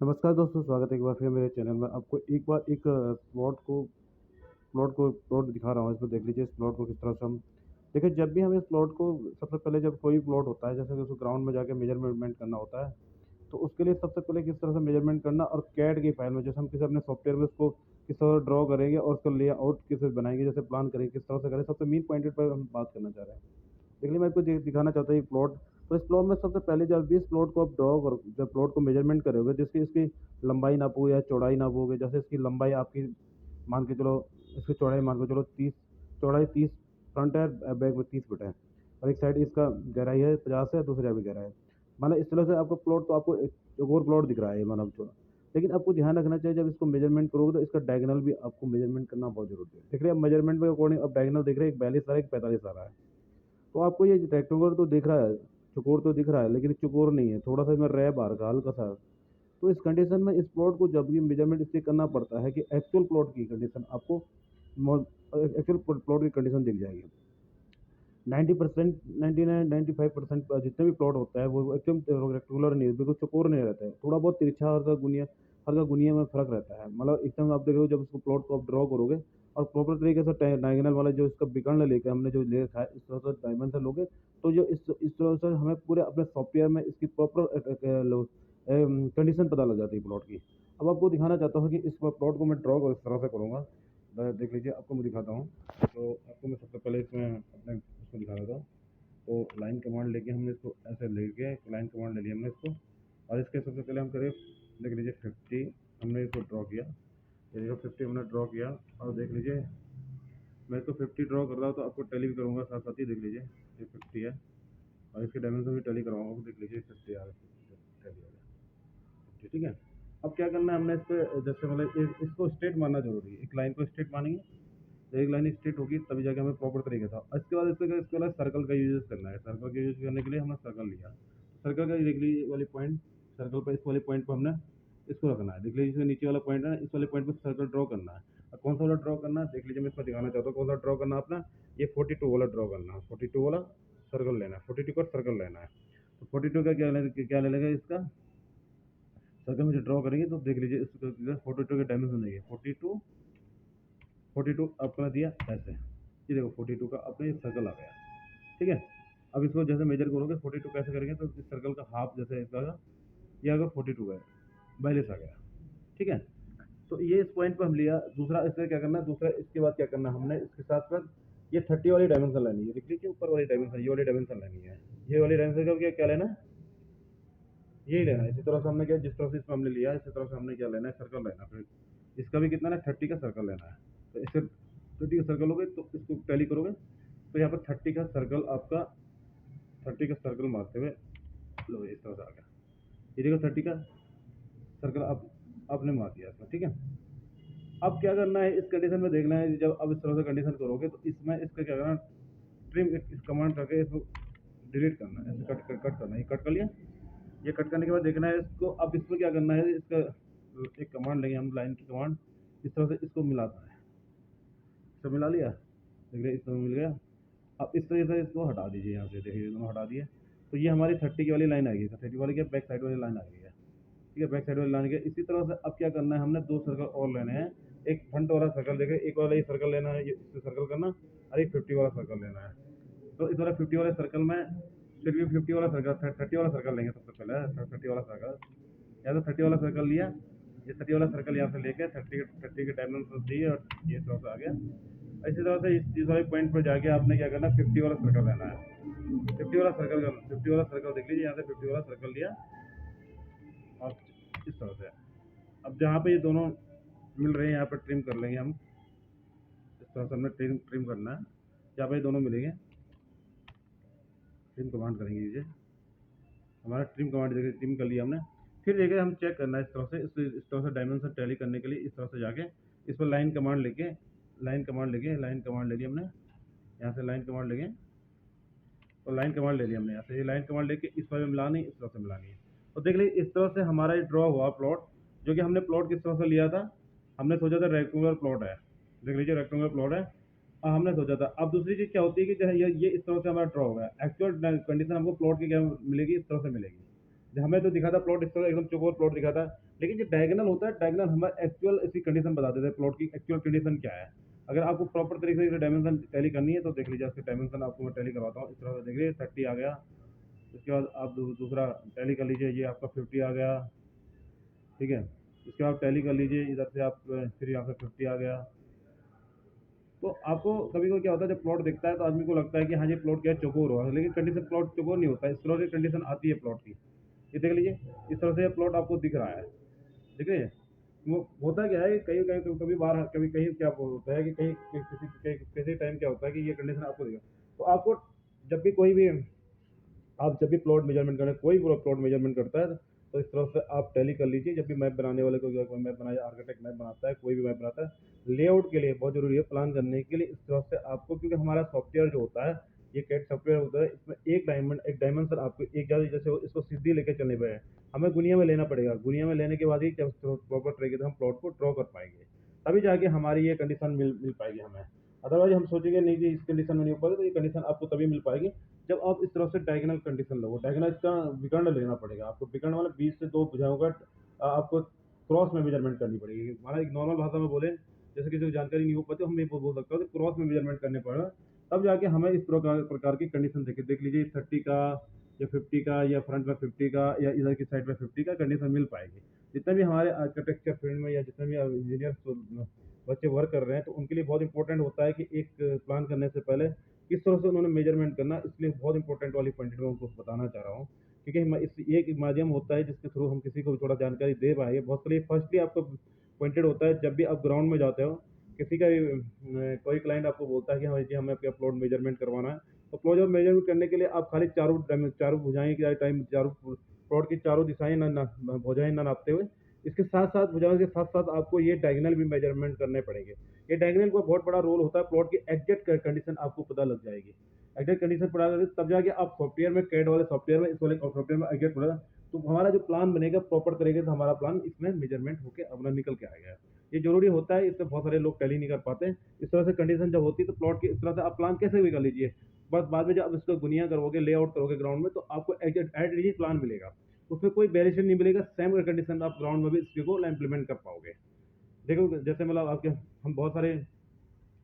नमस्कार दोस्तों, स्वागत है एक बार फिर मेरे चैनल में। आपको एक बार एक प्लॉट दिखा रहा हूँ। इसमें देख लीजिए इस प्लॉट को किस तरह से हम देखिए। जब भी हम इस प्लॉट को सबसे पहले जब कोई प्लॉट होता है, जैसे कि उसको ग्राउंड में जाके मेजरमेंट करना होता है, तो उसके लिए सबसे पहले किस तरह से मेजरमेंट करना और कैड की फाइल में जैसे हम किसी अपने सॉफ्टवेयर में उसको किस तरह से ड्रॉ करेंगे और उसका लेआउट किस बनाएंगे, जैसे प्लान करेंगे किस तरह से करें, सबसे मेन पॉइंट पर हम बात करना चाह रहे हैं। देखिए मैं आपको दिखाना चाहता हूँ एक प्लॉट। तो इस प्लॉट में सबसे पहले जब भी इस प्लॉट को आप ड्रॉ करो, जब प्लॉट को मेजरमेंट करोगे, जिसकी इसकी लंबाई नापोगे या चौड़ाई नापोगे। जैसे इसकी लंबाई आपकी मान के चलो, इसकी चौड़ाई मान के चलो 30, चौड़ाई 30 फ्रंट है, बैक में 30 फीट है, और एक साइड इसका गहराई है 50 है, दूसरी भी गहराई है। मतलब इस तरह से आपका प्लॉट, तो आपको एक और प्लॉट दिख रहा है मतलब जो। लेकिन आपको ध्यान रखना चाहिए जब इसको मेजरमेंट करोगे तो इसका डायगोनल भी आपको मेजरमेंट करना बहुत जरूरी है। देख रहे हैं मेजरमेंट में अकॉर्डिंग अब डायगोनल देख रहे हैं, एक 42 आ रहा है, एक 45 आ रहा है। तो आपको ये रेक्टेंगुलर तो दिख रहा है, चौकोर तो दिख रहा है, लेकिन चौकोर नहीं है, थोड़ा सा इसमें रह बाहर का हल्का सा। तो इस कंडीशन में इस प्लॉट को जब भी मेजरमेंट इसलिए करना पड़ता है कि एक्चुअल प्लॉट की कंडीशन आपको एक्चुअल प्लॉट की कंडीशन दिख जाएगी। 90%, 99, 95% जितने भी प्लॉट होता है वो एकदम रेक्टेंगुलर नहीं, बिल्कुल चौकोर नहीं रहता है, थोड़ा बहुत तिरछा हल्का गुनिया में फर्क रहता है। मतलब एकदम आप देखो जब इसको प्लॉट को आप ड्रॉ करोगे और प्रॉपर तरीके से डायगोनल वाला जो इसका विकर्ण लेके हमने जो ले रखा है, इस तरह से डायमेंशन लोगे, तो जो इस तरह से हमें पूरे अपने सॉफ्टवेयर में इसकी प्रॉपर कंडीशन पता लग जाती है प्लॉट की। अब आपको दिखाना चाहता हूँ कि इस प्लॉट को मैं ड्रॉ इस तरह से करूँगा। देख लीजिए, आपको मैं दिखाता हूँ। तो आपको मैं सबसे पहले इसमें अपने उसको दिखा देता हूँ। तो लाइन कमांड लेके हमने इसको ऐसे लेके लाइन कमांड ले लिया हमने इसको, और इसके सबसे पहले हम करें, देख लीजिए 50 हमने इसको ड्रॉ किया। ये देखो 50 हमने ड्रॉ किया, और देख लीजिए मैं इसको 50 ड्रॉ कर रहा हूँ तो आपको टैली भी करूँगा साथ साथ ही। देख लीजिए ये 50 है, और इसके डायमेंशन भी टैली करवाऊंगा। देख लीजिए 50 आ रहा है, टैली आ गया 50, ठीक है। अब क्या करना है हमने इस पे, जैसे मतलब इसको स्ट्रेट मानना जरूरी है। एक लाइन को स्ट्रेट मानेंगे तो एक लाइन स्ट्रेट होगी, तभी जाके हमें प्रॉपर तरीके था। इसके बाद इसके बाद सर्कल का यूज करना है। सर्कल का यूज करने के लिए हमने सर्कल लिया। सर्कल का देख लीजिए वाली पॉइंट, सर्कल पर इस वाले पॉइंट पर हमने इसको रखना है। देख लीजिए इसमें नीचे वाला पॉइंट है ना, इस वाले पॉइंट पर सर्कल ड्रॉ करना है। और कौन सा वाला ड्रॉ करना है देख लीजिए, मैं इसको दिखाना चाहता हूँ कौन सा ड्रॉ करना है अपना। ये 42 वाला ड्रॉ करना है, 42 वाला सर्कल लेना है, 42 का सर्कल लेना है। तो 42 का क्या ले लेगा इसका सर्कल में जो ड्रॉ करेंगे, तो देख लीजिए इसको 42 के डायमेंशन देंगे। 42, 42 अपना दिया ऐसे, ये देखो 42 का अपने सर्कल आ गया, ठीक है। अब इसको जैसे मेजर करोगे 42 कैसे करेंगे, तो इस सर्कल का हाफ जैसे इसका ये अगर 42 है, 42 आ गया, ठीक है। तो ये इस पॉइंट पर हम लिया। दूसरा इसमें क्या करना है, दूसरा इसके बाद क्या करना है हमने इसके साथ में ये 30 वाली डायमेंशन लेनी है। देख लीजिए ऊपर वाली डायमेंशन, ये वाली डायमेंशन लेनी है। ये वाली डायमेंशन का क्या लेना है, यही लेना है। इसी तरह से हमने क्या, जिस तरह से इसमें हमने लिया इसी तरह से हमने क्या लेना है, सर्कल लेना है। फिर इसका भी कितना है, 30 का सर्कल लेना है। तो इससे 30 का सर्कल हो गए, तो इसको टैली करोगे तो यहाँ पर 30 का सर्कल आपका, 30 का सर्कल मारते हुए लो इस तरह से आ गया। ये देखो 30 का सर्कल आप आपने मार दिया इसमें, ठीक है। अब क्या करना है, इस कंडीशन में देखना है। जब अब इस तरह से कंडीशन करोगे तो इसमें इसका क्या करना, ट्रिम इस कमांड करके इसको डिलीट करना है, ऐसे कट करना है। ये कट कर लिया। ये कट करने के बाद देखना है इसको। अब इसमें क्या करना है, इसका एक कमांड लेंगे हम, लाइन की कमांड। इस तरह से इसको मिलाता है, इसको मिला लिया, देखिए इसमें मिल गया। अब इस तरीके से इसको हटा दीजिए, यहाँ से देखिए दोनों हटा दिए। तो ये हमारी 30 की वाली लाइन आएगी, 30 वाली की बैक साइड वाली लाइन आ गई है, ठीक है। बैक साइड वाली लाइन की इसी तरह से अब क्या करना है, हमने दो सर्कल और लेने हैं। एक फ्रंट वाला सर्कल देखे, एक वाला ये सर्कल लेना है, ये इससे सर्कल करना, और एक 50 वाला सर्कल लेना है। तो इस वाला 50 वाले सर्कल में फिर भी 50 वाला सर्कल, 30 वाला सर्कल लेंगे सबसे पहले। 30 वाला सर्कल, यहाँ से 30 वाला सर्कल लिया। ये 30 वाला सर्कल यहाँ से लेके 30 के डायमेंशन दिए, और ये तरह से आ गया। इसी तरह से इस वाले पॉइंट पर जाके आपने क्या करना है, 50 वाला सर्कल लेना है। 50 वाला सर्कल का 50 वाला सर्कल देख लीजिए, यहाँ से 50 वाला सर्कल लिया, और इस तरह से अब जहाँ पे ये दोनों मिल रहे हैं यहाँ पर ट्रिम कर लेंगे हम। इस तरह से हमने ट्रिम करना है। जहाँ पे ये दोनों मिलेंगे ट्रिम कमांड करेंगे, ये हमारा ट्रिम कमांड देखिए ट्रिम कर लिया हमने। फिर देखिए हम चेक करना है इस तरह से, इस तरह से डायमेंशन टैली करने के लिए इस तरह से जाके इस पर लाइन कमांड लेके लाइन कमांड ले ली हमने, यहाँ से लाइन कमांड लेंगे। और लाइन कमांड ले लिया हमने यहाँ से, ये लाइन कमांड लेके इस तरह मिलानी, इस तरह से मिलानी है। और देख लीजिए इस तरह से हमारा ये ड्रॉ हुआ प्लॉट। जो कि हमने प्लॉट किस तरह से लिया था, हमने सोचा था रेक्टेंगुलर प्लॉट है, देख लीजिए रेक्टेंगुलर प्लॉट है, हमने सोचा था। अब दूसरी चीज़ क्या होती है कि जो है ये इस तरह से हमारा ड्रॉ हो गया। एक्चुअल कंडीशन हमको प्लॉट की क्या मिलेगी, इस तरह से मिलेगी। हमें तो दिखा था प्लॉट इस तरह एकदम चौकोर प्लॉट दिखा था, लेकिन जो डायगोनल होता है, डायगोनल हमें एक्चुअल इसकी कंडीशन बता देता है, प्लॉट की एक्चुअल कंडीशन क्या है। अगर आपको प्रॉपर तरीके से डायमेंशन टैली करनी है तो देख लीजिए, इसके डायमेंशन आपको मैं टैली करवाता हूँ। इस तरह से देख लीजिए 30 आ गया। इसके बाद आप दूसरा टैली कर लीजिए, ये आपका 50 आ गया। ठीक है, इसके बाद टैली कर लीजिए, इधर से आप फिर यहाँ पे 50 आ गया। तो आपको कभी कभी क्या होता है, जब प्लॉट दिखता है तो आदमी को लगता है कि हाँ, ये प्लॉट क्या है, चौकोर हुआ है, लेकिन कंडीशन प्लॉट चौकोर नहीं होता है। इस तरह की कंडीशन आती है प्लॉट की। ये देख लीजिए, इस तरह से प्लॉट आपको दिख रहा है। ठीक है, वो होता क्या है, कहीं कहीं कभी बार कभी कहीं क्या होता है कि कहीं किसी टाइम क्या होता है कि ये कंडीशन आपको दिखा। तो आपको जब भी कोई भी आप जब भी प्लॉट मेजरमेंट करें, कोई प्लॉट मेजरमेंट करता है तो इस तरह से आप टैली कर लीजिए। जब भी मैप बनाने वाले को, कोई मैप बनाया, आर्किटेक्ट मैप बनाता है, कोई भी मैप बनाता है, लेआउट के लिए बहुत जरूरी है प्लान करने के लिए। इस तरह से आपको, क्योंकि हमारा सॉफ्टवेयर जो होता है, ये कैट सॉफ्टवेयर होता है, इसमें एक डायमेंशन आपको एक ज्यादा, जैसे इसको सीधी लेके चलने पे है, हमें गुनिया में लेना पड़ेगा। गुनिया में लेने के बाद ही जब प्रॉपर तरीके से हम प्लॉट को ड्रॉ कर पाएंगे, तभी जाके हमारी ये कंडीशन मिल पाएगी हमें। अदरवाइज हम सोचेंगे नहीं जी इस कंडीशन में नहीं हो पाएगा, तो ये कंडीशन आपको तभी मिल पाएगी जब आप इस तरफ से डायगोनल कंडीशन लो। डायगोनल का विकर्ण लेना पड़ेगा आपको, विकर्ण वाले बीच से दो भुजाओं का आपको क्रॉस में मेजरमेंट करनी पड़ेगी। हमारा एक नॉर्मल भाषा में बोले, जैसे किसी को जानकारी नहीं हो पाती, हम ये बोल सकते हो कि क्रॉस में मेजरमेंट करने पड़ेगा, तब जाके हमें इस प्रकार की कंडीशन देख लीजिए 30 का या 50 का, या फ्रंट में 50 का, या इधर की साइड में 50 का कंडीशन मिल पाएगी। जितने भी हमारे आर्किटेक्चर फील्ड में या जितने भी इंजीनियर बच्चे वर्क कर रहे हैं, तो उनके लिए बहुत इंपॉर्टेंट होता है कि एक प्लान करने से पहले किस तरह से उन्होंने मेजरमेंट करना, इसलिए बहुत इंपॉर्टेंट वाली पॉइंट मैं उनको बताना चाह रहा हूँ। क्योंकि इस ये एक माध्यम होता है जिसके थ्रू हम किसी को भी थोड़ा जानकारी दे पाएंगे। बहुत सारी फर्स्टली आपको पॉइंटेड होता है, जब भी आप ग्राउंड में जाते हो, किसी का भी कोई क्लाइंट आपको बोलता है कि हाँ जी हमें आपका प्लॉट मेजरमेंट करवाना है, तो प्लॉट मेजरमेंट करने के लिए आप खाली चारों भुजाएं की टाइम, चारों प्लॉट की चारों दिशाएं ना भुजाएं ना नापते हुए, इसके साथ साथ भुजाओं के साथ साथ आपको ये डायगोनल भी मेजरमेंट करने पड़ेंगे। ये डायगोनल का बहुत बड़ा रोल होता है, प्लॉट की एग्जैक्ट कंडीशन आपको पता लग जाएगी। एग्जैक्ट कंडीशन पता लगे तब जाके आप सॉफ्टवेयर में, कैड वाले सॉफ्टवेयर में, इस वाले सॉफ्टवेयर में एग्जैक्ट पड़ा, तो हमारा जो प्लान बनेगा प्रॉपर तरीके से, हमारा प्लान इसमें मेजरमेंट होकर अपना निकल के आएगा। ये जरूरी होता है, इससे बहुत सारे लोग टैली नहीं कर पाते। इस तरह से कंडीशन जब होती है तो प्लॉट की इस तरह से आप प्लान कैसे भी कर लीजिए, बस बाद में जब आप इसको गुनिया करोगे, लेआउट करोगे ग्राउंड में, तो आपको एज प्लान मिलेगा, उसमें कोई वेरिएशन नहीं मिलेगा। सेम कंडीशन आप ग्राउंड में भी इसको इम्प्लीमेंट कर पाओगे। देखो जैसे मतलब आपके, हम बहुत सारे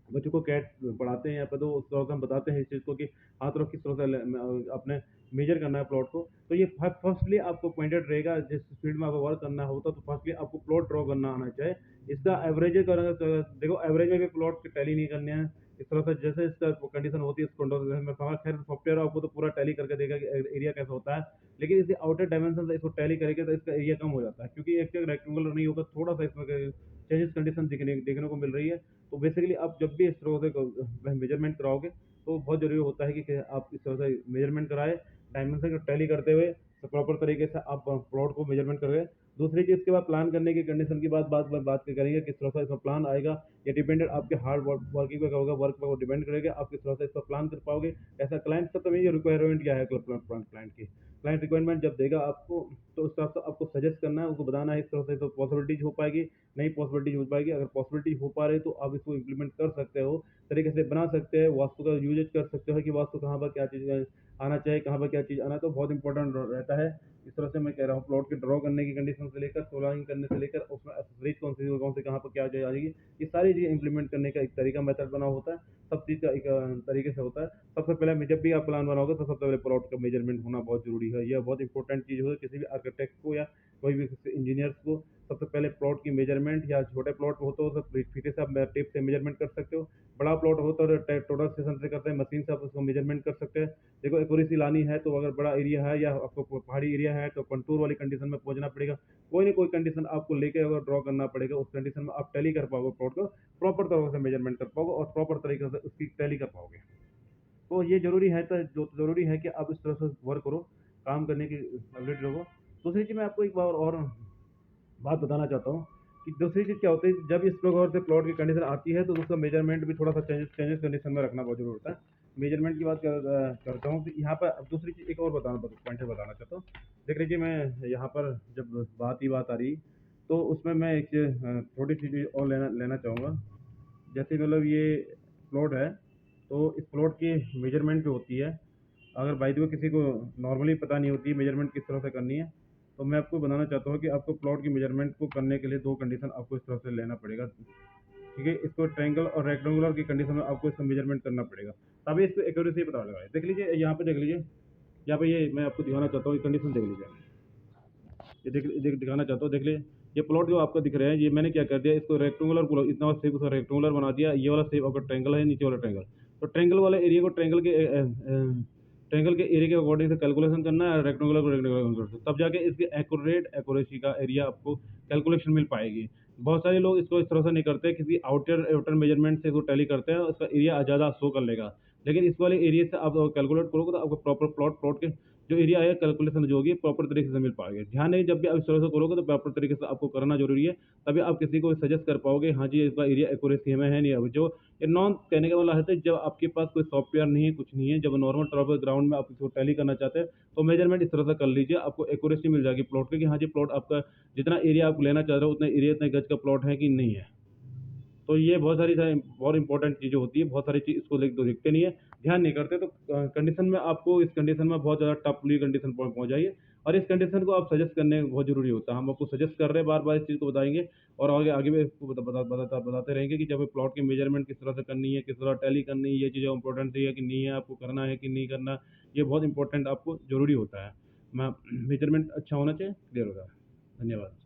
बच्चों को कैट पढ़ाते हैं यहाँ पे, तो उस तरह से हम बताते हैं इस चीज़ को कि हाँ तो किस तरह से अपने मेजर करना है प्लॉट को। तो ये फर्स्टली आपको पॉइंटेड रहेगा, जिस फील्ड में आपको वर्क करना होता है, तो फर्स्टली आपको प्लॉट ड्रॉ करना आना चाहिए। इसका एवरेज करेंगे तो देखो, एवरेज में भी प्लॉट टैली नहीं करने हैं। इस तरह से जैसे इसका कंडीशन होती है, इस कंडीशन में हमारा खैर सॉफ्टवेयर आपको तो पूरा टैली करके देगा कि एरिया कैसा होता है, लेकिन इसे आउटर डायमेंशन से इसको टैली करेंगे तो इसका एरिया कम हो जाता है, क्योंकि एक जगह रेक्टेंगुलर नहीं होगा, थोड़ा सा इसमें चेंजेस कंडीशन देखने को मिल रही है। तो बेसिकली आप जब भी इस तरह से मेजरमेंट कराओगे, तो बहुत जरूरी होता है कि आप इस तरह से मेजरमेंट कराए, डायमेंशन को टैली करते हुए, तो प्रॉपर तरीके से आप प्लॉट को मेजरमेंट करोगे। दूसरी चीज़ के बाद प्लान करने की कंडीशन की बात करेंगे, किस तरह से इसका प्लान आएगा। ये डिपेंडेंट आपके हार्ड वर्किंग पे होगा, वर्क पर डिपेंड करेगा आप किस तरह से इसका प्लान कर पाओगे। ऐसा क्लाइंट सब तभी रिक्वायरमेंट क्या है क्लाइंट की, क्लाइंट रिक्वायरमेंट जब देगा आपको, तो उस हिसाब से आपको सजेस्ट करना है, उनको बताना है इस तरह से तो पॉसिबिलिटीज हो पाएगी, नहीं पॉसिबिलिटीज हो पाएगी। अगर पॉसिबिलिटी हो पा रही है तो आप इसको इम्प्लीमेंट कर सकते हो, तरीके से बना सकते हैं, वास्तु का यूजेज कर सकते हो कि वास्तु कहाँ पर क्या चीज़ आना चाहिए, कहाँ पर क्या चीज़ आना है, तो बहुत इंपॉर्टेंट रहता है। इस तरह से मैं कह रहा हूँ, प्लॉट के ड्रॉ करने की कंडीशन से लेकर सोलरिंग करने से लेकर उसमें एक्सेसरीज कौन से कहाँ पर क्या जाएगी, ये सारी चीज़ें इंप्लीमेंट करने का एक तरीका मेथड बना होता है। सब चीज़ का एक तरीके से होता है। सबसे पहले जब भी आप प्लान बनाओगे तो सबसे पहले प्लॉट का मेजरमेंट होना बहुत जरूरी है। यह बहुत इंपॉर्टेंट चीज़ है किसी भी आर्किटेक्ट को या कोई भी इंजीनियर्स को। सबसे पहले प्लॉट की मेजरमेंट, या छोटे प्लॉट हो तो फीते से आप टेप से मेजरमेंट कर सकते हो, बड़ा प्लॉट हो तो टोटल सेशन से करते हैं, मशीन से आप उसको मेजरमेंट कर सकते हैं। देखो एक्यूरेसी लानी है तो अगर बड़ा एरिया है या आपको पहाड़ी एरिया है तो कंटूर वाली कंडीशन में पहुंचना पड़ेगा। कोई ना कोई कंडीशन आपको लेके अगर ड्रॉ करना पड़ेगा, उस कंडीशन में आप टैली कर पाओगे, प्लॉट को प्रॉपर तरह से मेजरमेंट कर पाओगे और प्रॉपर तरीके से उसकी टैली कर पाओगे। तो ये ज़रूरी है, तो जो ज़रूरी है कि आप इस तरह से वर्क करो, काम करने की एबिलिटी रखो। दूसरी चीज़ मैं आपको एक बार और बात बताना चाहता हूँ कि दूसरी चीज़ क्या होती है, जब इस प्रकार से प्लॉट की कंडीशन आती है तो उसका मेजरमेंट भी थोड़ा सा चेंजेस कंडीशन में रखना बहुत जरूरी होता है। मेजरमेंट की बात करता हूँ तो यहाँ पर अब दूसरी चीज़ एक और पॉइंट बताना चाहता हूँ। देख लीजिए, मैं यहाँ पर जब बात आ रही, तो उसमें मैं एक छोटी सी चीज़ और लेना लेना चाहूँगा। जैसे मतलब ये प्लॉट है, तो इस प्लॉट की मेजरमेंट जो होती है, अगर बाई द वे किसी को नॉर्मली पता नहीं होती मेजरमेंट किस तरह से करनी है, तो मैं आपको बताना चाहता हूँ कि आपको प्लॉट की मेजरमेंट को करने के लिए 2 कंडीशन आपको इस तरह से लेना पड़ेगा, ठीक है? इसको ट्रायंगल और रेक्टेंगुलर की कंडीशन में आपको इसका मेजरमेंट करना पड़ेगा, तभी इसको एक्यूरेसी पता लगाए। देख लीजिए यहाँ पे, देख लीजिए यहाँ पे, ये मैं आपको दिखाना चाहता हूँ, ये कंडीशन देख लीजिए। ये दिखाना चाहता हूँ, देख लीजिए। ये प्लॉट जो आपको दिख रहे हैं, ये मैंने क्या कर दिया, इसको रेक्टेंगुलर पूरा इतना शेप उसका रेक्टेंगुलर बना दिया। ये वाला शेप आपका ट्रायंगल है, नीचे वाला ट्रायंगल। तो ट्रायंगल वाले एरिया को ट्रायंगल के एरिया के अकॉर्डिंग से कैलकुलेशन करना है, रेक्टेंगुलर को रेक्टेंगुलर, तब जाके इसके एक्यूरेसी का एरिया आपको कैलकुलेशन मिल पाएगी। बहुत सारे लोग इसको इस तरह से नहीं करते, किसी आउटर आउटर मेजरमेंट से इसको टैली करते हैं, उसका एरिया ज़्यादा शो कर लेगा। लेकिन इस वाले एरिया से आप कैलकुलेट करोगे तो आपको प्रॉपर प्लॉट के जो एरिया है, कैलकुलेशन जो होगी प्रॉपर तरीके से मिल पाएगी। ध्यान नहीं, जब भी आप इस तरह से करोगे तो प्रॉपर तरीके से आपको करना जरूरी है, तभी आप किसी को सजेस्ट कर पाओगे, हाँ जी इसका एरिया एक्यूरेसी में है नहीं। अब जो ये नॉन कहने का वाला है, तो जब आपके पास कोई सॉफ्टवेयर नहीं है, कुछ नहीं है, जब नॉर्मल तौर पर ग्राउंड में आप इसको टैली करना चाहते हैं, तो मेजरमेंट इस तरह से कर लीजिए, आपको एक्यूरेसी मिल जाएगी प्लॉट की, कि हाँ जी प्लॉट आपका जितना एरिया आप लेना चाह रहे हो उतना एरिया, इतने गज का प्लॉट है कि नहीं है। तो ये बहुत इंपॉर्टेंट चीज़ें होती है, बहुत सारी चीज़ इसको देखते नहीं है, ध्यान नहीं करते। तो कंडीशन में आपको, इस कंडीशन में बहुत ज़्यादा टफली कंडीशन पहुँच जाइए, और इस कंडीशन को आप सजेस्ट करने बहुत ज़रूरी होता है। हम आपको सजेस्ट कर रहे हैं, बार बार इस चीज़ को बताएंगे, और आगे आगे भी इसको बताते रहेंगे कि जब प्लॉट की मेजरमेंट किस तरह से करनी है, किस तरह टैली करनी है, ये चीज़ें इंपॉर्टेंट है कि नहीं है, आपको करना है कि नहीं करना, ये बहुत इंपॉर्टेंट आपको ज़रूरी होता है। मैं मेजरमेंट अच्छा होना चाहिए, क्लियर होगा। धन्यवाद।